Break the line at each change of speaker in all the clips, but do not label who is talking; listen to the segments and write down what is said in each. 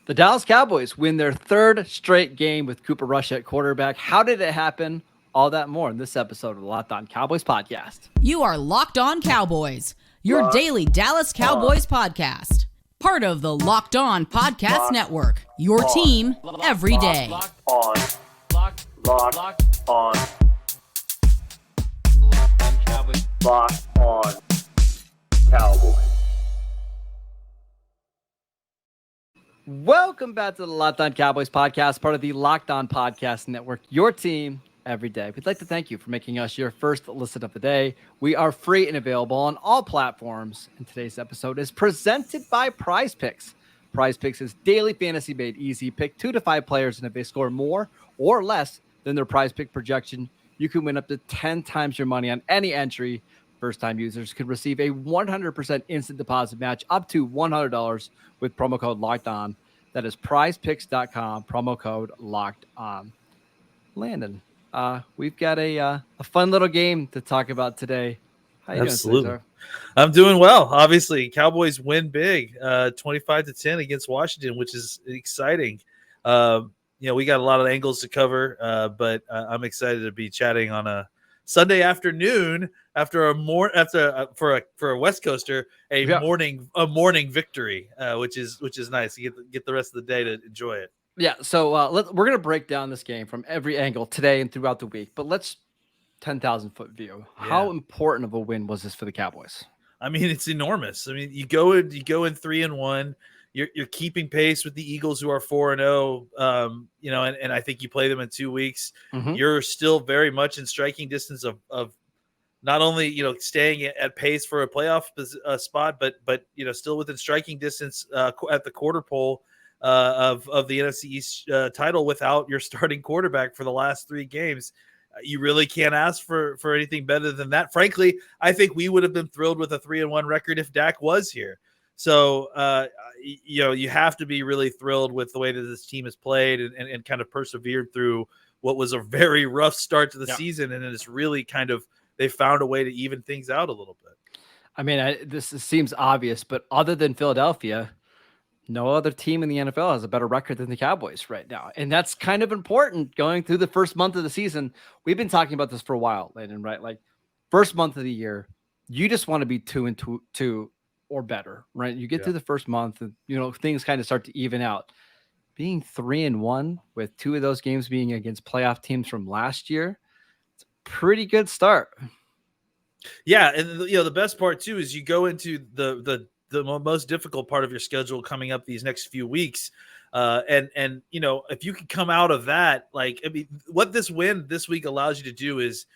The Dallas Cowboys win their third straight game with Cooper Rush at quarterback. How did it happen? All that more in this episode of the Locked On Cowboys podcast.
You are Locked On Cowboys, your daily Dallas Cowboys podcast. Part of the Locked On Podcast Network, your team every day.
Locked on Cowboys.
Welcome back to the Locked On Cowboys podcast, part of the Locked On Podcast Network, your team every day. We'd like to thank you for making us your first listen of the day. We are free and available on all platforms. And today's episode is presented by Prize Picks. Prize Picks is daily fantasy made easy. Pick 2 to 5 players, and if they score more or less than their Prize Pick projection, you can win up to 10 times your money on any entry. First-time users could receive a 100% instant deposit match up to $100 with promo code Locked On. That is prizepicks.com, promo code Locked On. Landon, we've got a fun little game to talk about today. How you
Absolutely.
doing, sir?
I'm doing well. Obviously, Cowboys win big, 25-10 against Washington, which is exciting. We got a lot of angles to cover, but I'm excited to be chatting on a Sunday afternoon for a West Coaster morning victory, which is nice. You get the rest of the day to enjoy it.
Yeah, so we're gonna break down this game from every angle today and throughout the week. But let's 10,000-foot view. Yeah. How important of a win was this for the Cowboys?
I mean, it's enormous. I mean, you go in 3-1. You're keeping pace with the Eagles, who are 4-0. And I think you play them in 2 weeks. Mm-hmm. You're still very much in striking distance of not only staying at pace for a playoff spot, but still within striking distance at the quarter pole of the NFC East title without your starting quarterback for the last 3 games. You really can't ask for anything better than that. Frankly, I think we would have been thrilled with a 3-1 record if Dak was here. So, you have to be really thrilled with the way that this team has played and kind of persevered through what was a very rough start to the season. And it's really they found a way to even things out a little bit.
I mean, this seems obvious, but other than Philadelphia, no other team in the NFL has a better record than the Cowboys right now. And that's kind of important going through the first month of the season. We've been talking about this for a while, Landon, right? Like first month of the year, you just want to be 2-2 or better, right? You get through the first month and, things kind of start to even out. Being 3-1 with 2 of those games being against playoff teams from last year, it's a pretty good start.
Yeah. And the best part too, is you go into the most difficult part of your schedule coming up these next few weeks. And if you can come out of that, what this win this week allows you to do is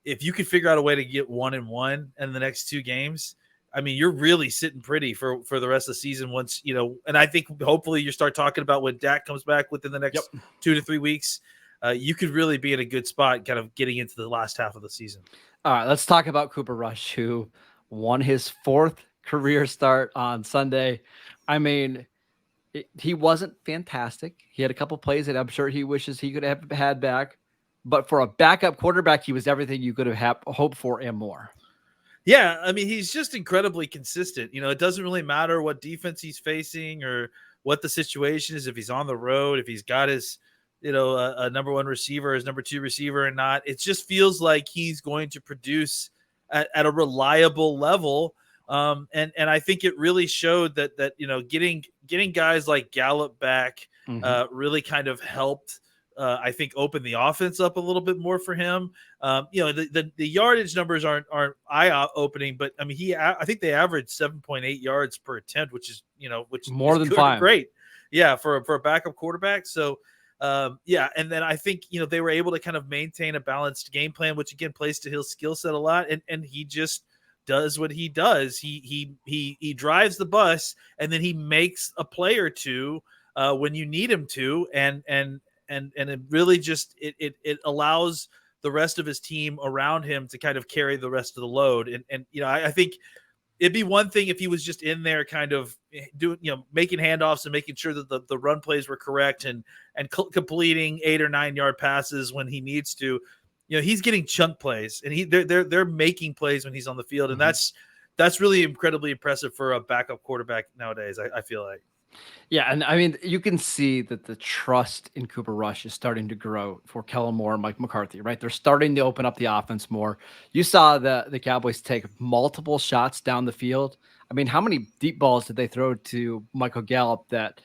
if you can figure out a way to get 1-1 in the next 2 games, I mean, you're really sitting pretty for the rest of the season once, and I think hopefully you start talking about when Dak comes back within the next 2 to 3 weeks, you could really be in a good spot kind of getting into the last half of the season.
All right, let's talk about Cooper Rush, who won his 4th career start on Sunday. I mean, he wasn't fantastic. He had a couple plays that I'm sure he wishes he could have had back, but for a backup quarterback, he was everything you could have hoped for and more.
Yeah, I mean, he's just incredibly consistent. It doesn't really matter what defense he's facing or what the situation is, if he's on the road, if he's got his, a number 1 receiver, his number 2 receiver or not. It just feels like he's going to produce at a reliable level. And I think it really showed that getting guys like Gallup back really kind of helped. I think open the offense up a little bit more for him. The yardage numbers aren't eye-opening, but I mean I think they averaged 7.8 yards per attempt, which is
more than 5.
Great, yeah, for a backup quarterback. So and then I think they were able to kind of maintain a balanced game plan, which again plays to his skill set a lot, and he just does what he does. He drives the bus, and then he makes a play or two when you need him to, and it really just it allows the rest of his team around him to kind of carry the rest of the load. And I think it'd be one thing if he was just in there kind of doing, making handoffs and making sure that the run plays were correct and completing 8 or 9 yard passes when he needs to. He's getting chunk plays, and they're making plays when he's on the field, and that's really incredibly impressive for a backup quarterback nowadays. I feel like.
Yeah, and I mean, you can see that the trust in Cooper Rush is starting to grow for Kellen Moore and Mike McCarthy, right? They're starting to open up the offense more. You saw the Cowboys take multiple shots down the field. I mean, how many deep balls did they throw to Michael Gallup that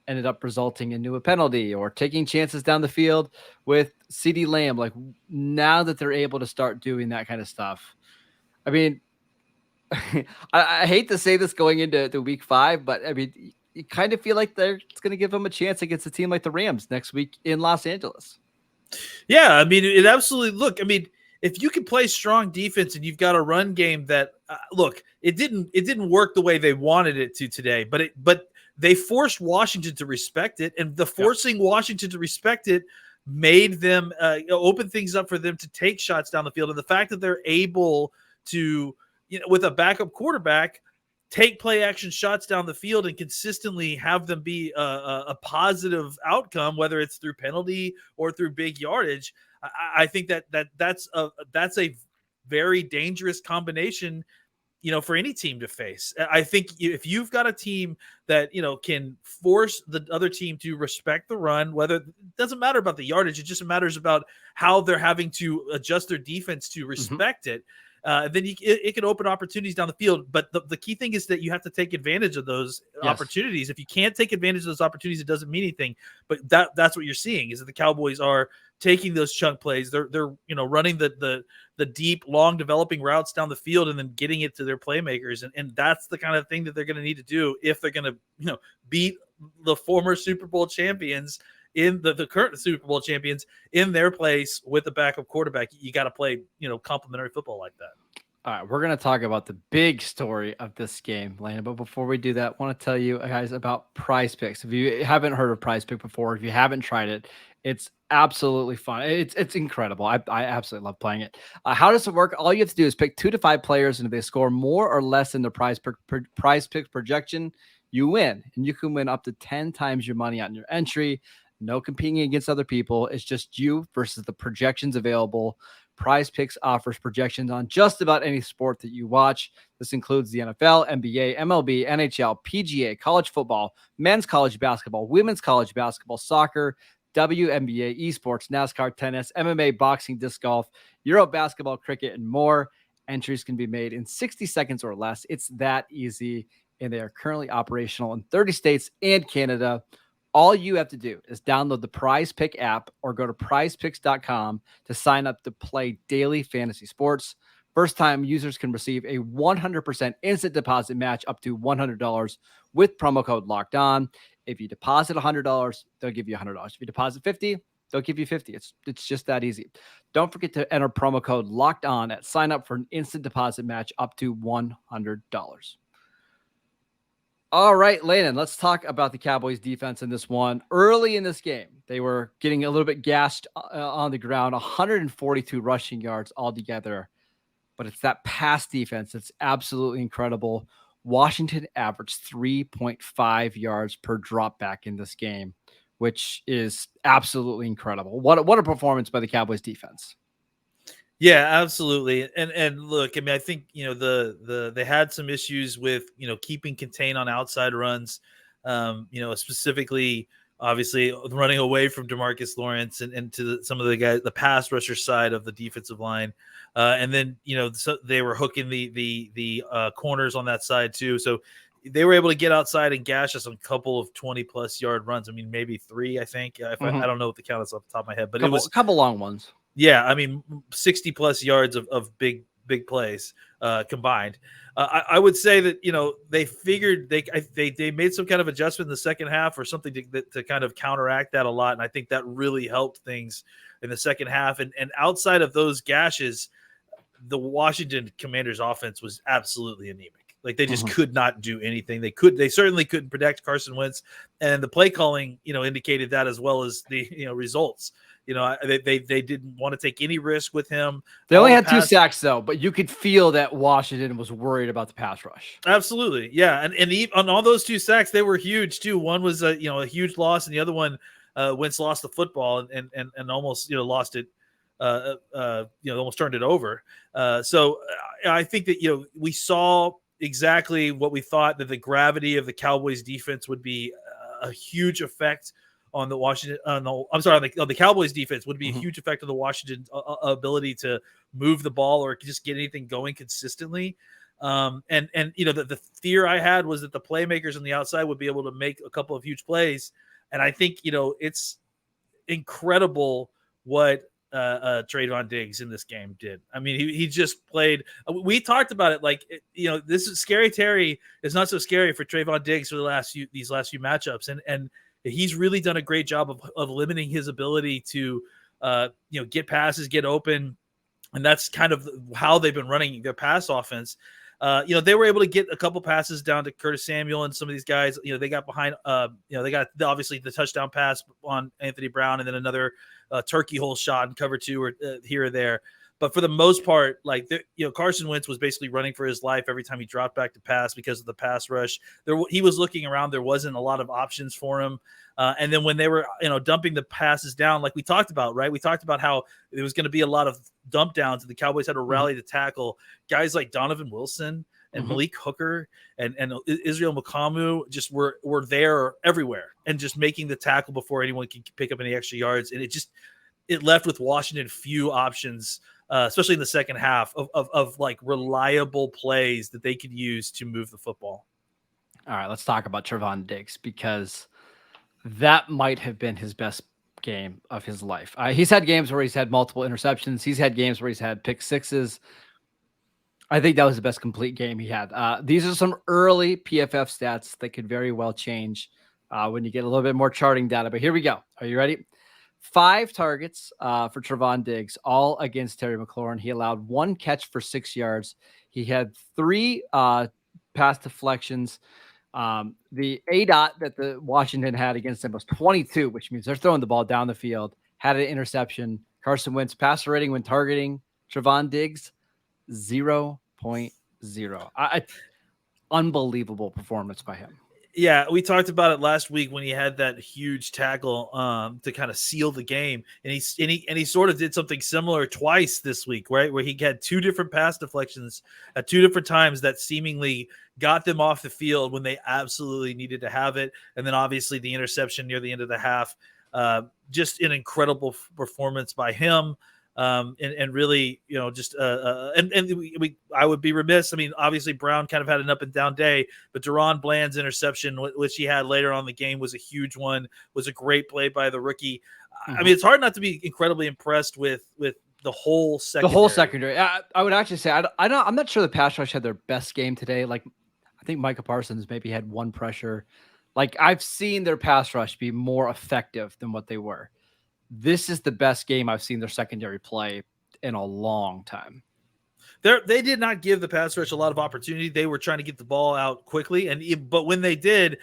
ended up resulting into a penalty, or taking chances down the field with CeeDee Lamb? Like, now that they're able to start doing that kind of stuff, I mean, I hate to say this going into week 5, but I mean, you kind of feel like they're going to give them a chance against a team like the Rams next week in Los Angeles.
Yeah, I mean, it absolutely. Look, I mean, if you can play strong defense and you've got a run game that look, it didn't work the way they wanted it to today, but they forced Washington to respect it, and the forcing Washington to respect it made them open things up for them to take shots down the field. And the fact that they're able to, with a backup quarterback, take play action shots down the field and consistently have them be a positive outcome, whether it's through penalty or through big yardage. I think that's a very dangerous combination, for any team to face. I think if you've got a team that, can force the other team to respect the run, whether it doesn't matter about the yardage, it just matters about how they're having to adjust their defense to respect it. Then it can open opportunities down the field. But the key thing is that you have to take advantage of those opportunities. If you can't take advantage of those opportunities, it doesn't mean anything. But that's what you're seeing, is that the Cowboys are taking those chunk plays. They're running the deep, long developing routes down the field and then getting it to their playmakers. And that's the kind of thing that they're going to need to do if they're going to beat the former Super Bowl champions, in the current Super Bowl champions, in their place with a backup quarterback. You got to play, complimentary football like that.
All right, we're going to talk about the big story of this game, Landon. But before we do that, I want to tell you guys about Prize Picks. If you haven't heard of Prize Pick before, if you haven't tried it, it's absolutely fun. It's incredible. I absolutely love playing it. How does it work? All you have to do is pick 2 to 5 players, and if they score more or less than the Prize Pick projection, you win. And you can win up to 10 times your money on your entry. No competing against other people. It's just you versus the projections available. Prize Picks offers projections on just about any sport that you watch. This includes the NFL, NBA, MLB, NHL, PGA, college football, men's college basketball, women's college basketball, soccer, WNBA, esports, NASCAR, tennis, MMA, boxing, disc golf, Euro basketball, cricket, and more. Entries can be made in 60 seconds or less. It's that easy, and they are currently operational in 30 states and Canada. All you have to do is download the Prize Pick app or go to prizepicks.com to sign up to play daily fantasy sports. First-time users can receive a 100% instant deposit match up to $100 with promo code Locked On. If you deposit $100, they'll give you $100. If you deposit $50, they'll give you $50. It's just that easy. Don't forget to enter promo code Locked On at sign up for an instant deposit match up to $100. All right, Landon, let's talk about the Cowboys defense in this one. Early in this game, they were getting a little bit gassed on the ground, 142 rushing yards altogether. But it's that pass defense that's absolutely incredible. Washington averaged 3.5 yards per drop back in this game, which is absolutely incredible. What a performance by the Cowboys defense.
Yeah, absolutely. And look, I mean, I think, they had some issues with, keeping contain on outside runs, specifically, obviously running away from DeMarcus Lawrence and to some of the guys, the pass rusher side of the defensive line. And then, so they were hooking the corners on that side too. So they were able to get outside and gash us on a couple of 20+ yard runs. I mean, maybe 3, I think. I don't know what the count is off the top of my head, but it was
a couple long ones.
Yeah, I mean, 60+ yards of big plays combined. I would say that they figured they made some kind of adjustment in the second half or something to kind of counteract that a lot, and I think that really helped things in the second half. And outside of those gashes, the Washington Commanders' offense was absolutely anemic. Like, they just could not do anything. They certainly couldn't protect Carson Wentz, and the play calling indicated that, as well as the results. They didn't want to take any risk with him.
They only had 2 sacks, though, but you could feel that Washington was worried about the pass rush.
Absolutely, yeah. And on all those 2 sacks, they were huge too. One was a huge loss, and the other one, Wentz lost the football and almost lost it. Almost turned it over. So I think that we saw exactly what we thought, that the gravity of the Cowboys defense would be a huge effect on the Washington. The Cowboys defense would be a huge effect on the Washington ability to move the ball or just get anything going consistently. And the fear I had was that the playmakers on the outside would be able to make a couple of huge plays. And I think, it's incredible what Trayvon Diggs in this game did. I mean, he just played. We talked about it, this is scary. Terry is not so scary for Trayvon Diggs for these last few matchups, and he's really done a great job of limiting his ability to get passes, get open, and that's kind of how they've been running their pass offense. They were able to get a couple passes down to Curtis Samuel and some of these guys. They got behind. They got obviously the touchdown pass on Anthony Brown, and then another turkey hole shot and cover two or here or there. But for the most part, Carson Wentz was basically running for his life every time he dropped back to pass because of the pass rush. He was looking around. There wasn't a lot of options for him. And then when they were, dumping the passes down, like we talked about, right? We talked about how there was going to be a lot of dump downs, and the Cowboys had to rally to tackle guys like Donovan Wilson and Malik Hooker and Israel Mukuamu. Just were there everywhere and just making the tackle before anyone could pick up any extra yards. And it left with Washington few options, especially in the second half of reliable plays that they could use to move the football.
All right, let's talk about Trevon Diggs, because that might have been his best game of his life. He's had games where he's had multiple interceptions. He's had games where he's had pick sixes. I think that was the best complete game he had. These are some early PFF stats that could very well change when you get a little bit more charting data. But here we go. Are you ready? 5 targets for Trevon Diggs, all against Terry McLaurin. He allowed 1 catch for 6 yards. He had 3 pass deflections. The ADOT that the Washington had against them was 22, which means they're throwing the ball down the field. Had an interception. Carson Wentz passer rating when targeting Trevon Diggs, 0.0. Unbelievable performance by him.
Yeah, we talked about it last week when he had that huge tackle to kind of seal the game, and he sort of did something similar twice this week, right? Where he had 2 different pass deflections at 2 different times that seemingly got them off the field when they absolutely needed to have it, and then obviously the interception near the end of the half. Just an incredible performance by him. And really, I would be remiss. I mean, obviously Brown kind of had an up and down day, but Deron Bland's interception, which he had later on in the game, was a huge one, was a great play by the rookie. I mean, it's hard not to be incredibly impressed with the whole secondary.
The whole secondary. I would actually say, I'm not sure the pass rush had their best game today. I think Micah Parsons maybe had 1 pressure. I've seen their pass rush be more effective than what they were. This is the best game I've seen their secondary play in a long time.
They did not give the pass rush a lot of opportunity. They were trying to get the ball out quickly, but when they did,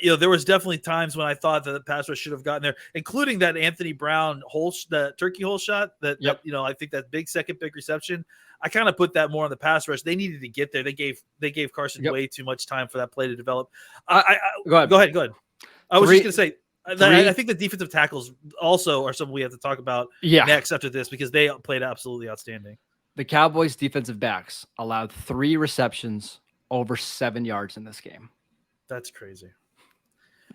there was definitely times when I thought that the pass rush should have gotten there, including that Anthony Brown the turkey hole shot. That I think that big second big reception. I kind of put that more on the pass rush. They needed to get there. They gave Carson way too much time for that play to develop. Go ahead. I was just going to say. I think the defensive tackles also are something we have to talk about next after this, because they played absolutely outstanding.
The Cowboys defensive backs allowed 3 receptions over 7 yards in this game.
That's crazy.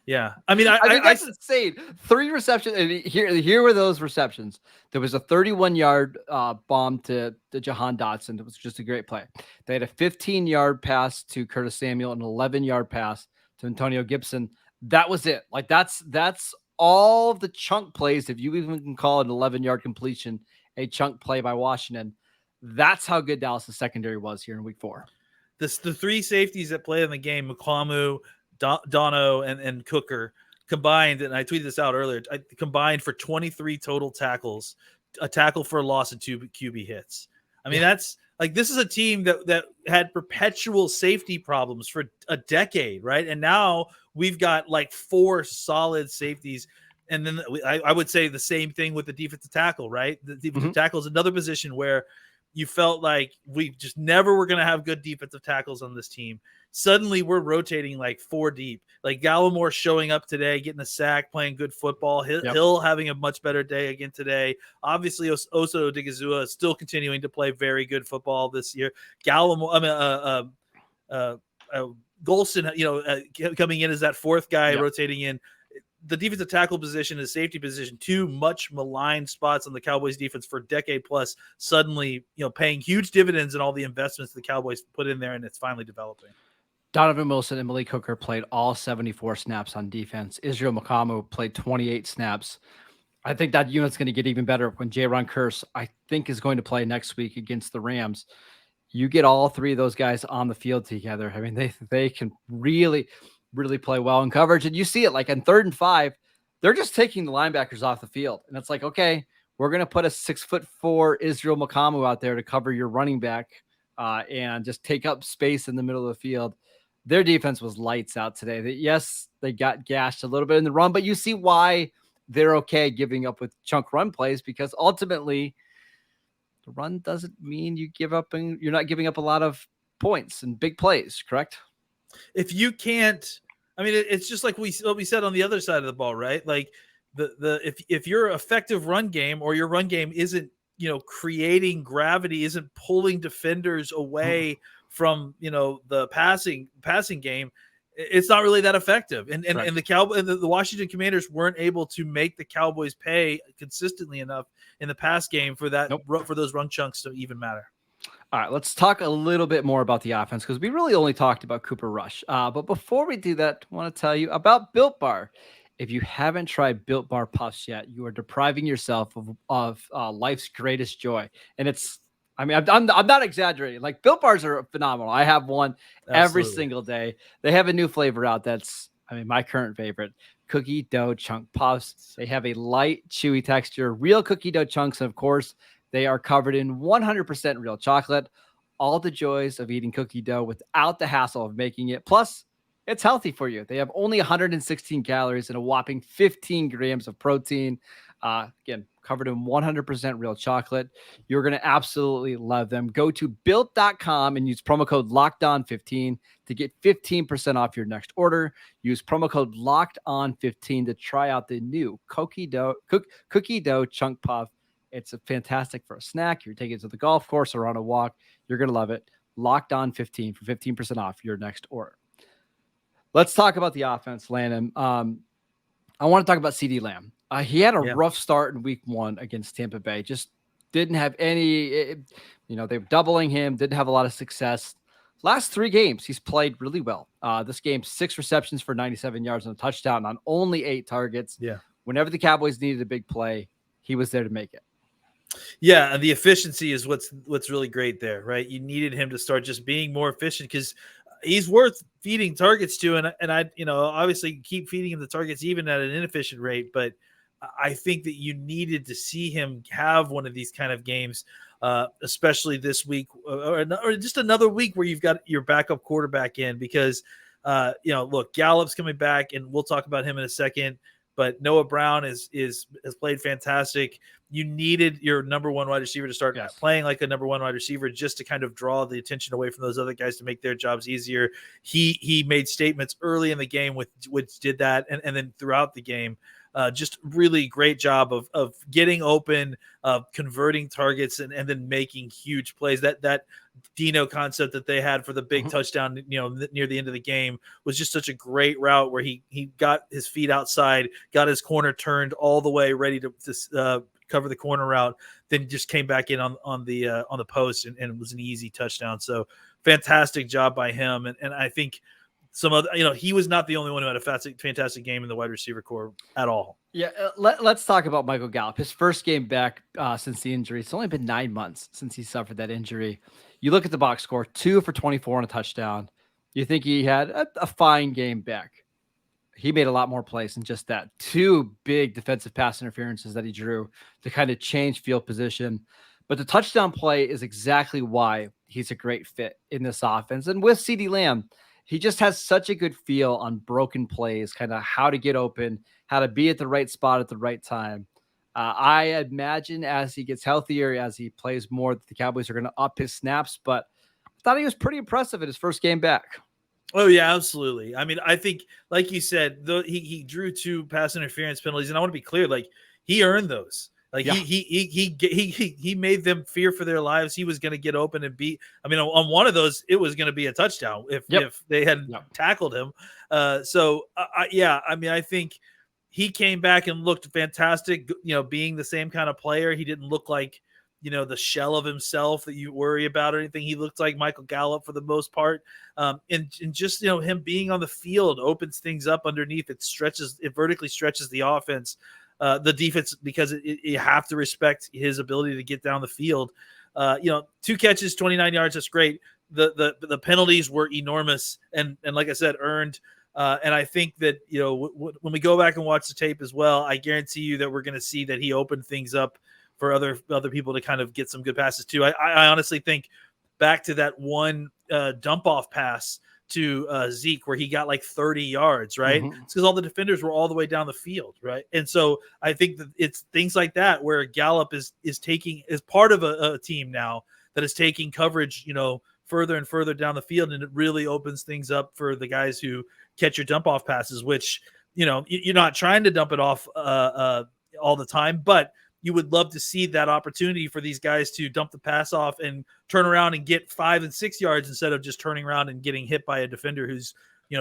Yeah. I mean,
that's insane. 3 receptions. And here were those receptions. There was a 31-yard bomb to Jahan Dotson. It was just a great play. They had a 15-yard pass to Curtis Samuel and an 11-yard pass to Antonio Gibson. That was it. That's all the chunk plays. If you even can call it an 11-yard completion, a chunk play by Washington. That's how good Dallas' secondary was here in week 4.
The 3 safeties that play in the game, Mukuamu, Dono, and Cooker, combined, and I tweeted this out earlier, combined for 23 total tackles, a tackle for a loss and 2 QB hits. I mean, that's this is a team that had perpetual safety problems for a decade, right? And now we've got 4 solid safeties. And then I would say the same thing with the defensive tackle, right? The defensive tackle is another position where you felt like we just never were going to have good defensive tackles on this team. Suddenly we're rotating 4 deep. Gallimore showing up today, getting a sack, playing good football. Hill having a much better day again today. Obviously, Oso Odigizua is still continuing to play very good football this year. Golston, coming in as that fourth guy,
Yep.
rotating in. The defensive tackle position is safety position, two much maligned spots on the Cowboys defense for a decade plus, suddenly, paying huge dividends in all the investments the Cowboys put in there, and it's finally developing.
Donovan Wilson and Malik Hooker played all 74 snaps on defense. Israel Makamu played 28 snaps. I think that unit's going to get even better when Jaron Kearse, I think, is going to play next week against the Rams. You get all three of those guys on the field together. I mean, they can really play well in coverage. And you see it like in 3rd and 5, they're just taking the linebackers off the field. And it's like, okay, we're going to put a 6'4" Israel Makamu out there to cover your running back and just take up space in the middle of the field. Their defense was lights out today. Yes, they got gashed a little bit in the run, but you see why they're okay giving up with chunk run plays, because ultimately the run doesn't mean you give up and you're not giving up a lot of points and big plays, correct?
If you can't, I mean, it's just like what we said on the other side of the ball, right? Like if your effective run game or your run game isn't, creating gravity, isn't pulling defenders away from, the passing game, it's not really that effective. And the Washington Commanders weren't able to make the Cowboys pay consistently enough in the pass game for that, for those run chunks to even matter.
All right, let's talk a little bit more about the offense, because we really only talked about Cooper Rush. But before we do that, I want to tell you about Built Bar. If you haven't tried Built Bar Puffs yet, you are depriving yourself of life's greatest joy. And I'm not exaggerating. Like, Built Bars are phenomenal. I have one every single day. They have a new flavor out that's, my current favorite, cookie dough chunk puffs. They have a light, chewy texture, real cookie dough chunks, and of course, they are covered in 100% real chocolate. All the joys of eating cookie dough without the hassle of making it. Plus, it's healthy for you. They have only 116 calories and a whopping 15 grams of protein. Again, covered in 100% real chocolate. You're going to absolutely love them. Go to built.com and use promo code LOCKEDON15 to get 15% off your next order. Use promo code LOCKEDON15 to try out the new cookie dough chunk puff. It's fantastic for a snack. You're taking it to the golf course or on a walk. You're going to love it. Locked on 15 for 15% off your next order. Let's talk about the offense, Landon. I want to talk about CeeDee Lamb. He had a rough start in week 1 against Tampa Bay. Just didn't have any, they were doubling him, didn't have a lot of success. Last 3 games, he's played really well. This game, 6 receptions for 97 yards and a touchdown on only 8 targets.
Yeah.
Whenever the Cowboys needed a big play, he was there to make it.
Yeah, and the efficiency is what's really great there, right? You needed him to start just being more efficient because he's worth feeding targets to, and I obviously keep feeding him the targets even at an inefficient rate, but I think that you needed to see him have one of these kind of games, especially this week or just another week where you've got your backup quarterback in, because look, Gallup's coming back, and we'll talk about him in a second. But Noah Brown has played fantastic. You needed your number 1 wide receiver to start playing like a number 1 wide receiver, just to kind of draw the attention away from those other guys to make their jobs easier. He made statements early in the game which did that, and then throughout the game. Just really great job of getting open, converting targets, and then making huge plays. That Dino concept that they had for the big touchdown, near the end of the game, was just such a great route where he got his feet outside, got his corner turned all the way, ready to cover the corner route, then just came back in on the post, and it was an easy touchdown. So fantastic job by him, and I think some other, he was not the only one who had a fantastic game in the wide receiver core at all.
Yeah, let's talk about Michael Gallup. His first game back since the injury. It's only been 9 months since he suffered that injury. You look at the box score, 2 for 24 and a touchdown. You think he had a fine game back. He made a lot more plays than just that. 2 big defensive pass interferences that he drew to kind of change field position. But the touchdown play is exactly why he's a great fit in this offense. And with CeeDee Lamb, he just has such a good feel on broken plays, kind of how to get open, how to be at the right spot at the right time. I imagine as he gets healthier, as he plays more, that the Cowboys are going to up his snaps. But I thought he was pretty impressive in his first game back.
Oh, yeah, absolutely. I mean, I think, like you said, he drew 2 pass interference penalties. And I want to be clear, like, he earned those. Like he made them fear for their lives. He was going to get open and beat. I mean, on one of those, it was going to be a touchdown if they had tackled him. I mean, I think he came back and looked fantastic. Being the same kind of player, he didn't look like the shell of himself that you worry about or anything. He looked like Michael Gallup for the most part, and just him being on the field opens things up underneath. It vertically stretches the offense. The defense, because you have to respect his ability to get down the field. 2 catches, 29 yards. That's great. The penalties were enormous and like I said, earned. And I think that when we go back and watch the tape as well, I guarantee you that we're going to see that he opened things up for other people to kind of get some good passes too. I honestly think back to that one dump off pass to Zeke where he got like 30 yards, right?
Mm-hmm.
It's because all the defenders were all the way down the field, right? And so I think that it's things like that where Gallup is part of a team now that is taking coverage, further and further down the field, and it really opens things up for the guys who catch your dump off passes, which you're not trying to dump it off all the time, but you would love to see that opportunity for these guys to dump the pass off and turn around and get 5 and 6 yards instead of just turning around and getting hit by a defender who's,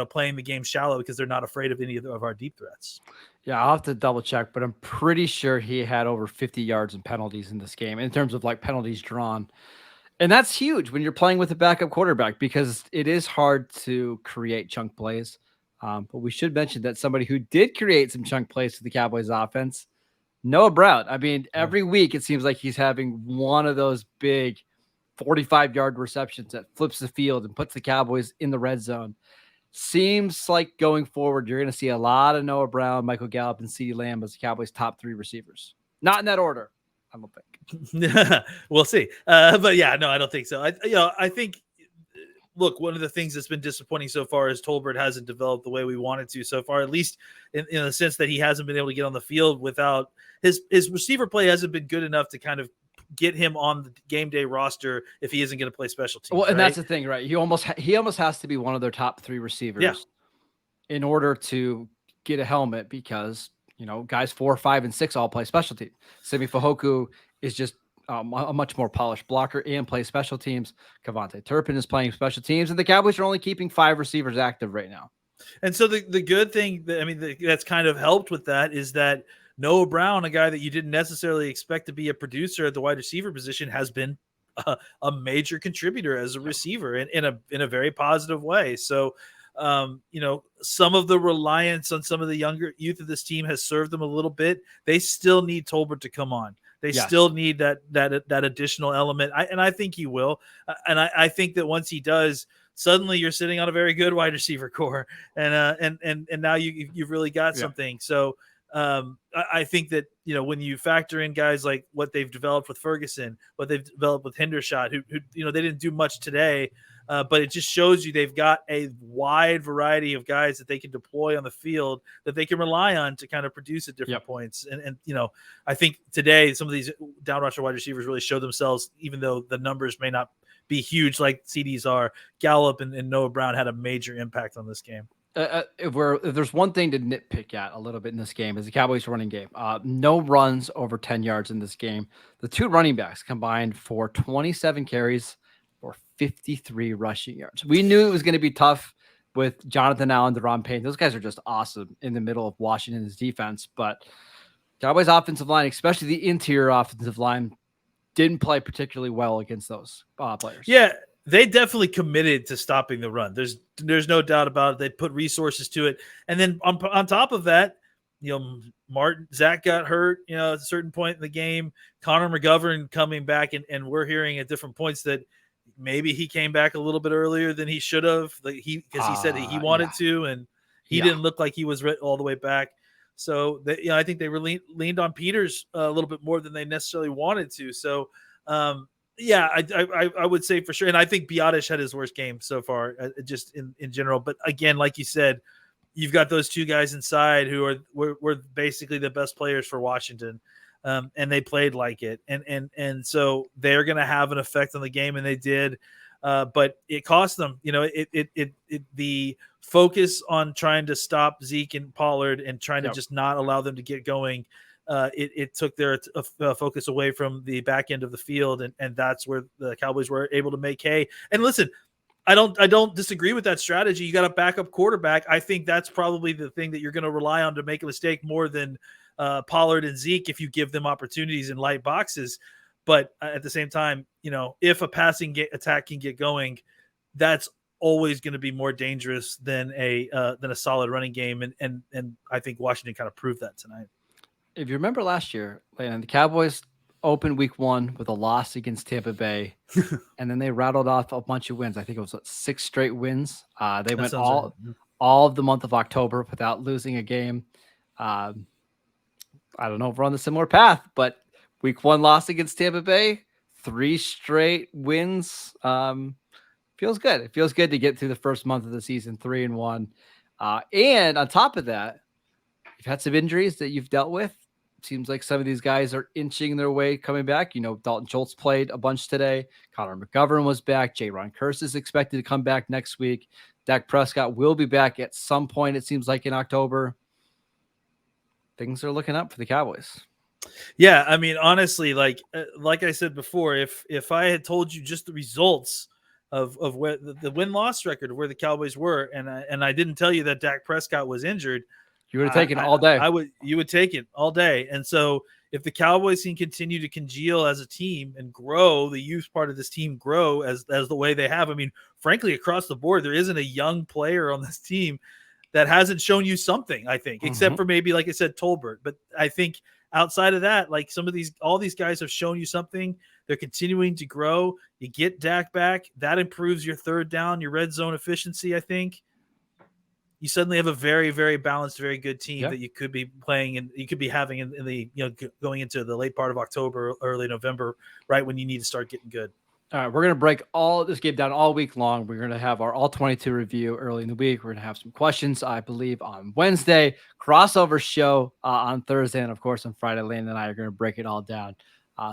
playing the game shallow because they're not afraid of any of our deep threats.
Yeah, I'll have to double check, but I'm pretty sure he had over 50 yards in penalties in this game in terms of like penalties drawn. And that's huge when you're playing with a backup quarterback because it is hard to create chunk plays. But we should mention that somebody who did create some chunk plays for the Cowboys offense, Noah Brown. I mean, every week it seems like he's having one of those big 45-yard receptions that flips the field and puts the Cowboys in the red zone. Seems like going forward, you're going to see a lot of Noah Brown, Michael Gallup, and CeeDee Lamb as the Cowboys' top 3 receivers. Not in that order, I don't think.
We'll see. But yeah, no, I don't think so. I think, look, one of the things that's been disappointing so far is Tolbert hasn't developed the way we wanted to so far, at least in the sense that he hasn't been able to get on the field without his receiver play hasn't been good enough to kind of get him on the game day roster if he isn't going to play special teams.
Well, and that's the thing, right? He almost has to be one of their top 3 receivers in order to get a helmet because, guys 4, 5, and 6 all play special teams. Simi Fehoko is just a much more polished blocker and plays special teams. Kavontae Turpin is playing special teams, and the Cowboys are only keeping 5 receivers active right now.
And so the good thing that's kind of helped with that is that Noah Brown, a guy that you didn't necessarily expect to be a producer at the wide receiver position, has been a major contributor as a receiver in a very positive way. So, some of the reliance on some of the younger youth of this team has served them a little bit. They still need Tolbert to come on. They still need that additional element. I think he will. And I think that once he does, suddenly you're sitting on a very good wide receiver core. And now you've really got something. So I think that, when you factor in guys like what they've developed with Ferguson, what they've developed with Hendershot, who they didn't do much today, but it just shows you they've got a wide variety of guys that they can deploy on the field that they can rely on to kind of produce at different points. And I think today some of these down rusher wide receivers really show themselves, even though the numbers may not be huge like CDs are. Gallup and Noah Brown had a major impact on this game.
If there's one thing to nitpick at a little bit in this game is the Cowboys running game. No runs over 10 yards in this game. The 2 running backs combined for 27 carries or 53 rushing yards. We knew it was going to be tough with Jonathan Allen, Deron Payne. Those guys are just awesome in the middle of Washington's defense. But Cowboys offensive line, especially the interior offensive line, didn't play particularly well against those players.
Yeah. They definitely committed to stopping the run. There's no doubt about it. They put resources to it. And then on top of that, Zach got hurt, at a certain point in the game. Connor McGovern coming back, and we're hearing at different points that maybe he came back a little bit earlier than he should have. Because he said that he wanted to, and he didn't look like he was all the way back. So I think they really leaned on Peters a little bit more than they necessarily wanted to. So, I would say for sure. And I think Biotish had his worst game so far, just in general. But again, like you said, you've got those 2 guys inside who were basically the best players for Washington. And they played like it. And so they're going to have an effect on the game, and they did. But it cost them, the focus on trying to stop Zeke and Pollard and trying to just not allow them to get going it took their focus away from the back end of the field, and that's where the Cowboys were able to make hay. And listen, I don't disagree with that strategy. You got a backup quarterback. I think that's probably the thing that you're going to rely on to make a mistake more than Pollard and Zeke if you give them opportunities in light boxes. But at the same time, if a passing attack can get going, that's always going to be more dangerous than a solid running game. And I think Washington kind of proved that tonight.
If you remember last year, Landon, the Cowboys opened week 1 with a loss against Tampa Bay, and then they rattled off a bunch of wins. I think it was 6 straight wins. They went all of the month of October without losing a game. I don't know if we're on the similar path, but week 1 loss against Tampa Bay, 3 straight wins. Feels good. It feels good to get through the first month of the season 3-1. And on top of that, you've had some injuries that you've dealt with. Seems like some of these guys are inching their way coming back. Dalton Schultz played a bunch today. Connor McGovern was back. Ron Kearse is expected to come back next week. Dak Prescott will be back at some point, it seems like, in October. Things are looking up for the Cowboys.
Yeah, I mean, honestly, like I said before, if I had told you just the results of where the win-loss record of where the Cowboys were, and I didn't tell you that Dak Prescott was injured, you would have taken it all day. You would take it all day. And so if the Cowboys can continue to congeal as a team and grow, the youth part of this team grow as the way they have. I mean, frankly, across the board, there isn't a young player on this team that hasn't shown you something, I think, except for maybe, like I said, Tolbert. But I think outside of that, like all these guys have shown you something. They're continuing to grow. You get Dak back. That improves your third down, your red zone efficiency, I think. You suddenly have a very, very balanced, very good team that you could be playing and you could be having in the going into the late part of October, early November, right when you need to start getting good.
All right, we're going to break all this game down all week long. We're going to have our all 22 review early in the week. We're going to have some questions, I believe, on Wednesday, crossover show on Thursday, and of course on Friday. Landon and I are going to break it all down.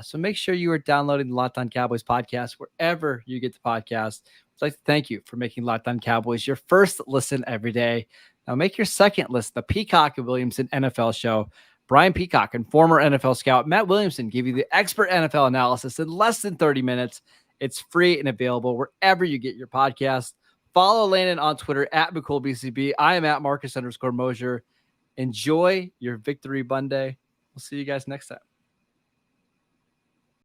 So make sure you are downloading the Locked On Cowboys podcast wherever you get the podcast. I'd like to thank you for making Locked On Cowboys your first listen every day. Now make your second listen the Peacock and Williamson NFL show. Brian Peacock and former NFL scout Matt Williamson give you the expert NFL analysis in less than 30 minutes. It's free and available wherever you get your podcast. Follow Landon on Twitter at McCoolBCB. I am at Marcus _Mosher. Enjoy your Victory Monday. We'll see you guys next time.